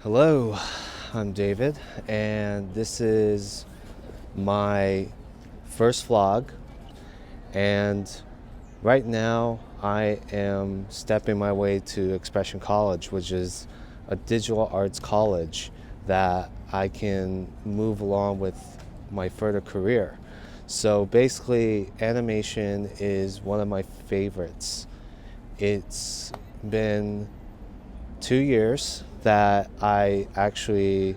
Hello, I'm David, and this is my first vlog. And right now, I am stepping my way to Expression College, which is a digital arts college that I can move along with my further career. So basically, animation is one of my favorites. It's been 2 years that I actually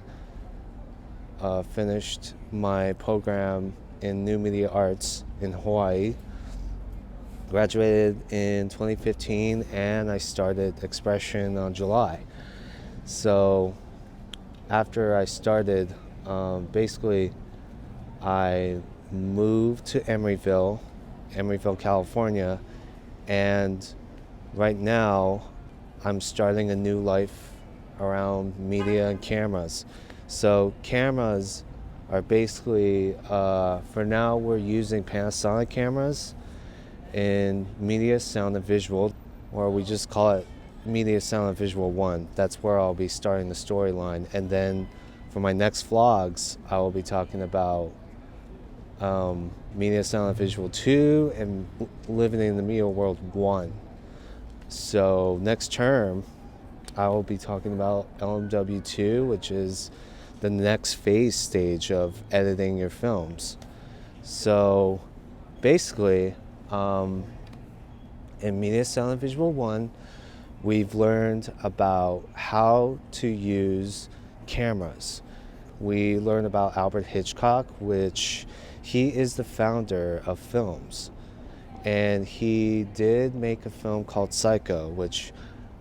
finished my program in New Media Arts in Hawaii. Graduated in 2015 and I started Expression on July. So after I started, basically I moved to Emeryville, California, and right now I'm starting a new life around media and cameras. So cameras are basically, for now we're using Panasonic cameras in media, sound, and visual, or we just call it Media, Sound, and Visual 1. That's where I'll be starting the storyline. And then for my next vlogs, I will be talking about Media, Sound, and Visual 2 and Living in the Media World 1. So next term, I will be talking about LMW2, which is the next phase stage of editing your films. So basically, in Media, Sound, and Visual 1, we've learned about how to use cameras. We learned about Alfred Hitchcock, which he is the founder of films. And he did make a film called Psycho, which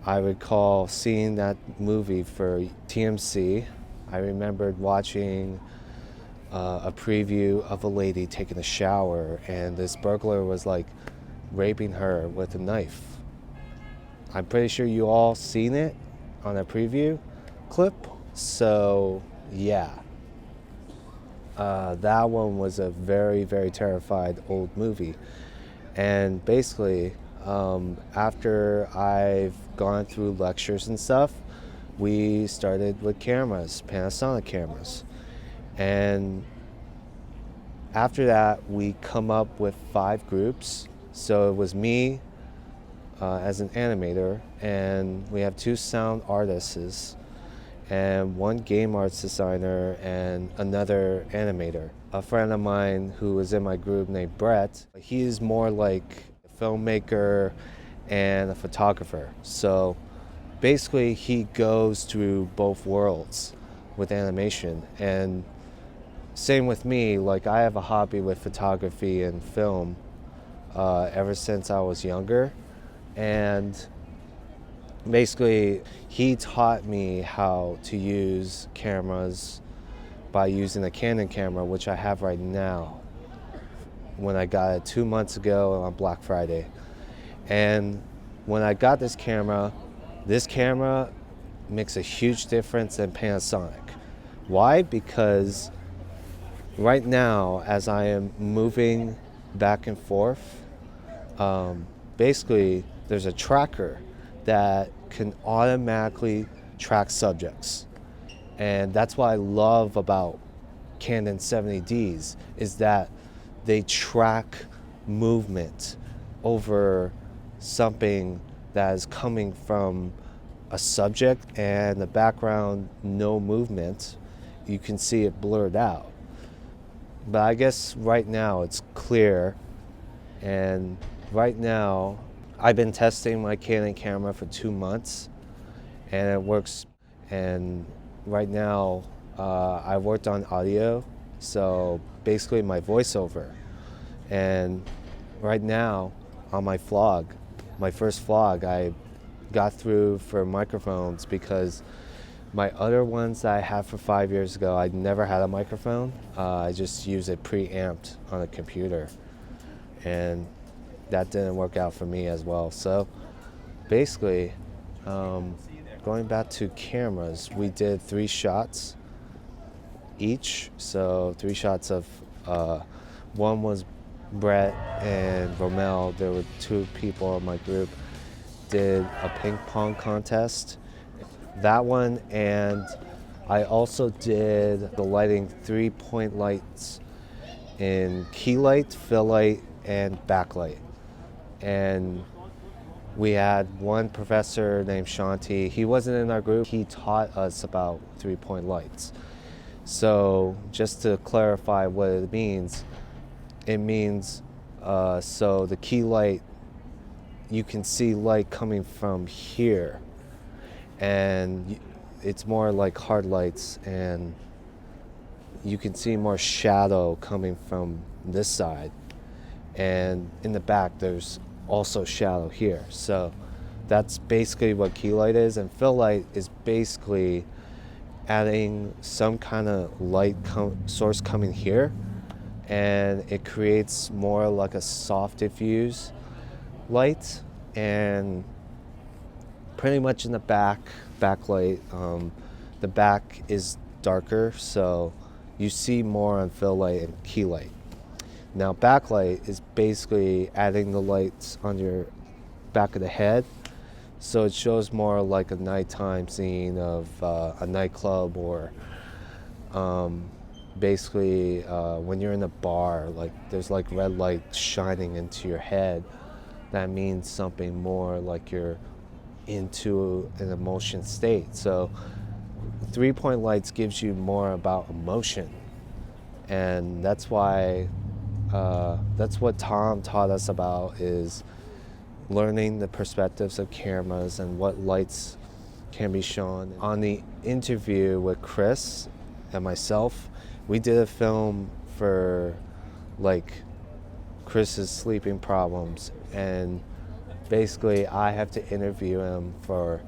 I recall seeing that movie for TMC. I remembered watching a preview of a lady taking a shower, and this burglar was like raping her with a knife. I'm pretty sure you all seen it on a preview clip. So yeah, that one was a very, very terrified old movie. And basically, after I've gone through lectures and stuff, we started with cameras, Panasonic cameras. And after that, we come up with 5 groups. So it was me as an animator, and we have 2 sound artists, and 1 game arts designer, and another animator. A friend of mine who was in my group named Brett, he's more like a filmmaker and a photographer. So basically he goes through both worlds with animation. And same with me, like I have a hobby with photography and film ever since I was younger. And basically he taught me how to use cameras by using a Canon camera, which I have right now, when I got it 2 months ago on Black Friday. And when I got this camera makes a huge difference in Panasonic. Why? Because right now, as I am moving back and forth, basically there's a tracker that can automatically track subjects. And that's what I love about Canon 70Ds, is that they track movement over something that is coming from a subject, and the background, no movement. You can see it blurred out. But I guess right now it's clear. And right now, I've been testing my Canon camera for 2 months, and it works. And right now, I worked on audio, so basically my voiceover. And right now, on my vlog, my first vlog, I got through for microphones, because my other ones that I had for 5 years ago, I never had a microphone. I just used it preamped on a computer, and that didn't work out for me as well. So basically, going back to cameras, we did 3 shots each. So 3 shots of, one was Brett and Romel. There were 2 people in my group did a ping pong contest. That one, and I also did the lighting 3-point lights in key light, fill light, and backlight. And we had one professor named Shanti. He wasn't in our group. He taught us about 3-point lights. So just to clarify what it means so the key light, you can see light coming from here, and it's more like hard lights, and you can see more shadow coming from this side, and in the back there's also shadow here. So that's basically what key light is, and fill light is basically adding some kind of light source coming here, and it creates more like a soft diffuse light. And pretty much in the backlight, the back is darker, so you see more on fill light and key light. Now backlight is basically adding the lights on your back of the head, so it shows more like a nighttime scene of a nightclub, or basically when you're in a bar, like there's like red light shining into your head. That means something more like you're into an emotion state. So 3-point lights gives you more about emotion, and that's why that's what Tom taught us about, is learning the perspectives of cameras and what lights can be shown. On the interview with Chris and myself, we did a film for like Chris's sleeping problems, and basically I have to interview him for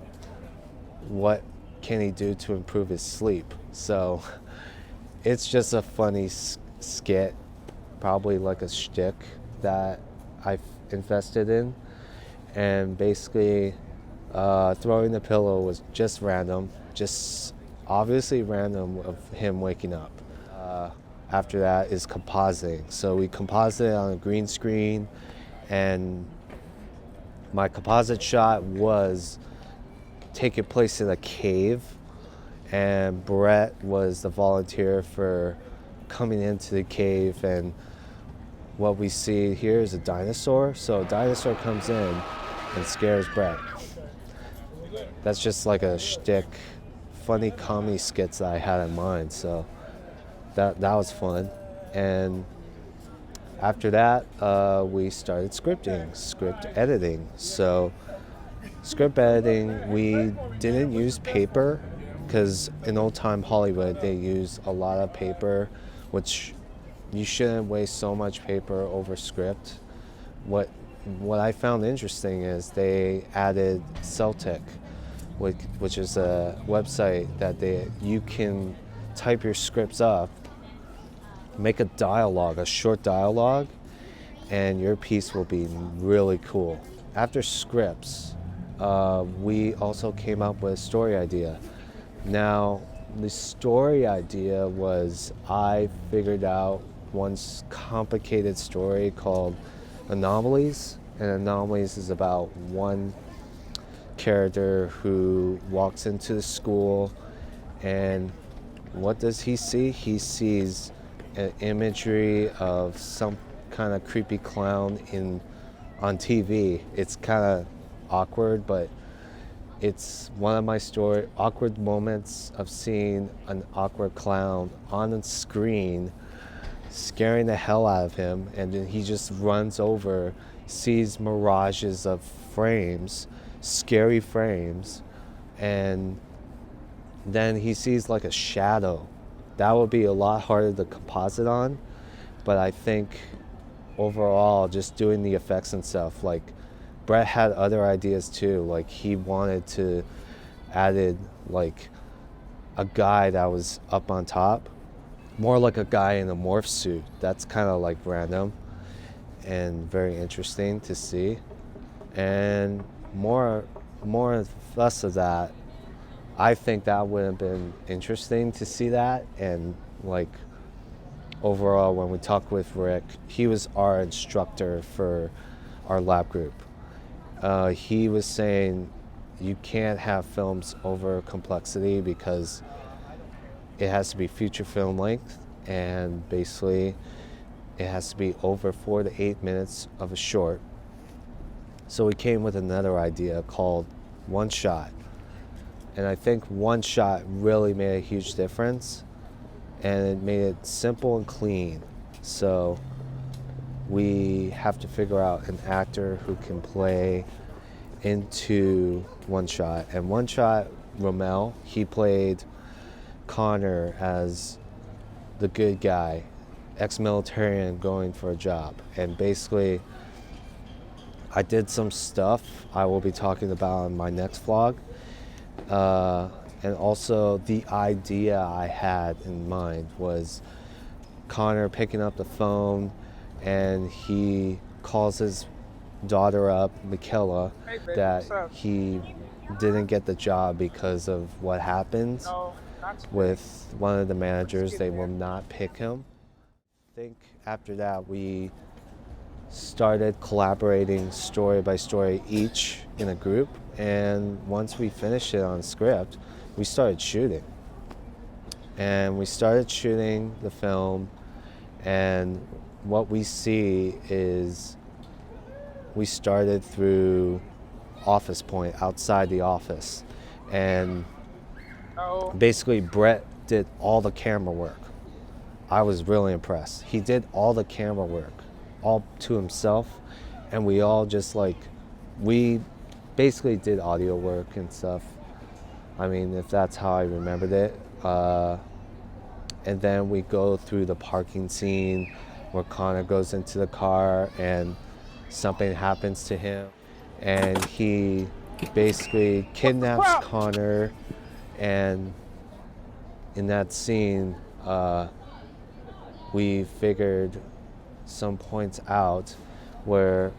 what can he do to improve his sleep. So it's just a funny skit, probably like a shtick that I've invested in. And basically throwing the pillow was just random, just obviously random of him waking up. After that is compositing. So we composited on a green screen, and my composite shot was taking place in a cave, and Brett was the volunteer for coming into the cave, and what we see here is a dinosaur. So a dinosaur comes in and scares Brett. That's just like a shtick, funny comedy skits that I had in mind. So that was fun. And after that, we started script editing. So script editing, we didn't use paper, because in old time Hollywood they use a lot of paper, which you shouldn't waste so much paper over script. What I found interesting is they added Celtic, which is a website that you can type your scripts up, make a short dialogue, and your piece will be really cool. After scripts, we also came up with a story idea. Now, the story idea was, I figured out one complicated story called Anomalies, and Anomalies is about one character who walks into the school, and what does he see? He sees an imagery of some kind of creepy clown on TV. It's kind of awkward, but it's one of my awkward moments of seeing an awkward clown on the screen, scaring the hell out of him, and then he just runs over, sees mirages of frames, scary frames, and then he sees like a shadow. That would be a lot harder to composite on, but I think overall just doing the effects and stuff, like Brett had other ideas too, like he wanted to added like a guy that was up on top, more like a guy in a morph suit. That's kind of like random and very interesting to see, and more less of that. I think that would have been interesting to see that. And like overall, when we talked with Rick, he was our instructor for our lab group, he was saying you can't have films over complexity because it has to be feature film length, and basically it has to be over 4 to 8 minutes of a short. So we came with another idea called One Shot. And I think One Shot really made a huge difference, and it made it simple and clean. So we have to figure out an actor who can play into One Shot. And One Shot, Romel, he played Connor as the good guy, ex-militarian going for a job. And basically, I did some stuff I will be talking about in my next vlog. And also the idea I had in mind was Connor picking up the phone, and he calls his daughter up, Michaela, that he didn't get the job because of what happened with one of the managers. They will not pick him. I think after that we started collaborating story by story each in a group, and once we finished it on script, we started shooting. And we started shooting the film, and what we see is we started through Office Point, outside the office, and basically Brett did all the camera work. I was really impressed. He did all the camera work all to himself, and we all just we basically did audio work and stuff. I mean, if that's how I remembered it. And then we go through the parking scene where Connor goes into the car and something happens to him, and he basically kidnaps Connor. And in that scene, we figured some points out where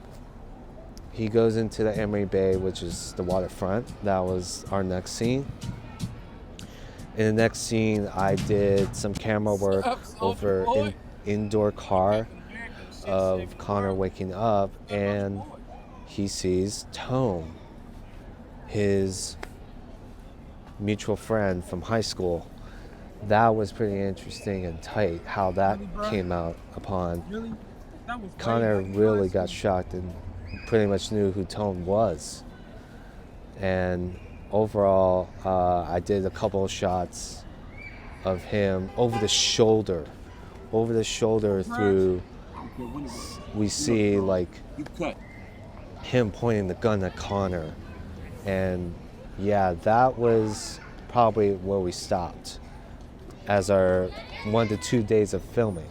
he goes into the Emery Bay, which is the waterfront. That was our next scene. In the next scene, I did some camera work over an indoor car of Connor waking up, and he sees Tone, his mutual friend from high school. That was pretty interesting and tight how that came out upon. Connor really got shocked and pretty much knew who Tone was. And overall, I did a couple of shots of him over the shoulder through, we see him pointing the gun at Connor. And yeah, that was probably where we stopped as our 1 to 2 days of filming.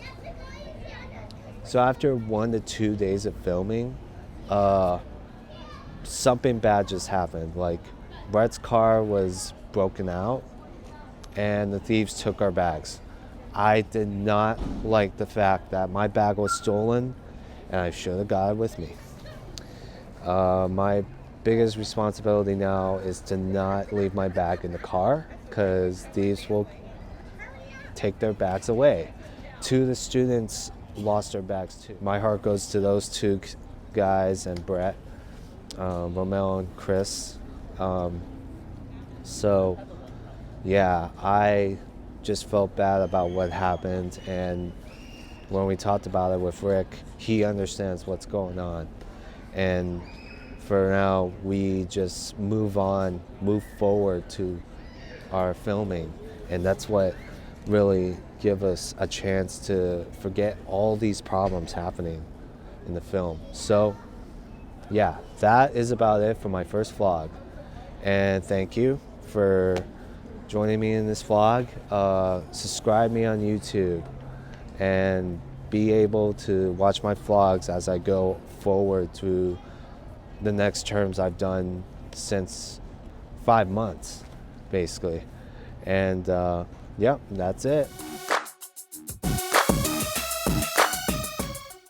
So after 1 to 2 days of filming, something bad just happened. Brett's car was broken out and the thieves took our bags. I did not like the fact that my bag was stolen, and I should have got it with me. My biggest responsibility now is to not leave my bag in the car, because thieves will take their bags away. Two of the students lost their bags too. My heart goes to those two guys and Brett, Romel and Chris. So yeah, I just felt bad about what happened, and when we talked about it with Rick, he understands what's going on. And for now, we just move forward to our filming, and that's what really give us a chance to forget all these problems happening in the film. So yeah, that is about it for my first vlog, and thank you for joining me in this vlog. Subscribe me on YouTube and be able to watch my vlogs as I go forward to the next terms I've done since 5 months, basically. And yeah, that's it.